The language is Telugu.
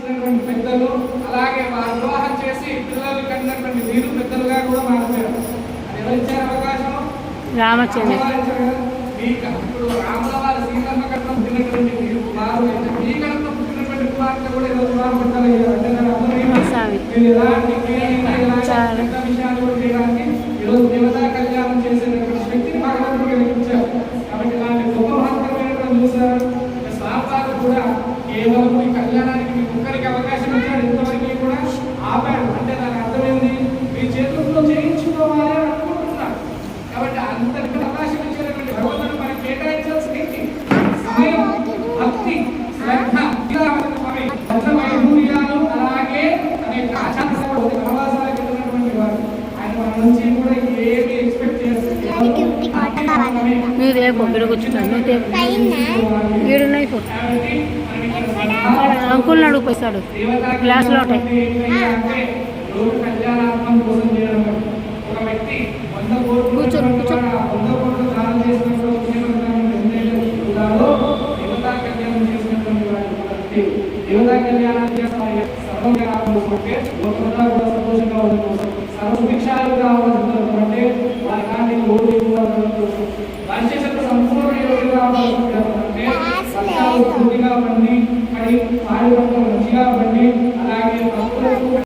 ఇచ్చినటువంటి పెద్దలు, అలాగే వారు వివాహం చేసి పిల్లలు కన్నటువంటి వీరు పెద్దలుగా కూడా మారిపోయారు. అది ఎవరిచ్చారు అవకాశం? రామచంద్ర. ఇప్పుడు రాముల వారు సీతమ్మ కట్నం పుట్టినటువంటి వీరు కుమారులు అయితే మీ కట్నం పుట్టినటువంటి కుమార్తె కూడా ఈరోజు కుమారు పట్టాలయ్యారు. అంటే దాని అర్థం మీరు ఎలాంటి విషయాలు కూడా చేయడానికి ఈరోజు దేవతా కళ్యాణం చేసేటటువంటి శక్తిని భగవంతుడు కలిగించారు. కాబట్టి ఇలాంటి గొప్ప మహత్తరమైనటువంటి చూసారు. స్వామివారు కూడా కేవలం ఈ కళ్యాణానికి మీ ఒక్కరికి అవకాశం ఇచ్చాడు, ఇంతవరకు కూడా ఆపాడు. అంటే దాని అర్థం ఏంటి? మీ చేతులతో చేయించుకోవాలి అని అనుకుంటున్నారు. కాబట్టి అంతటి అవకాశం ఇచ్చేటటువంటి భగవంతుడు మనకి కేటాయించాల్సిన సమయం, భక్తి, శ్రద్ధ, వైభూర్యాలు, అలాగే అనేక ఆచారాలు వనవాసాలకు వెళ్ళినటువంటి వారు. ఆయన మన నుంచి కూడా ఏమి ఎక్స్పెక్ట్ చేస్తారు? నువ్వు రేపు ఇక్కడ కూర్చున్నాను, నువ్వు రేపు వీడున్నాయి. అంకుల్ని అడుగుపోతాడు క్లాస్లో ఉంటాయి. కూర్చోను కూర్చో. దేవతా కళ్యాణం సర్వభిక్షాలు కావాలంటే వారి వారి చేసిన సంపూర్ణ యోగి కావాలంటే పూర్తిగా పండి పాడి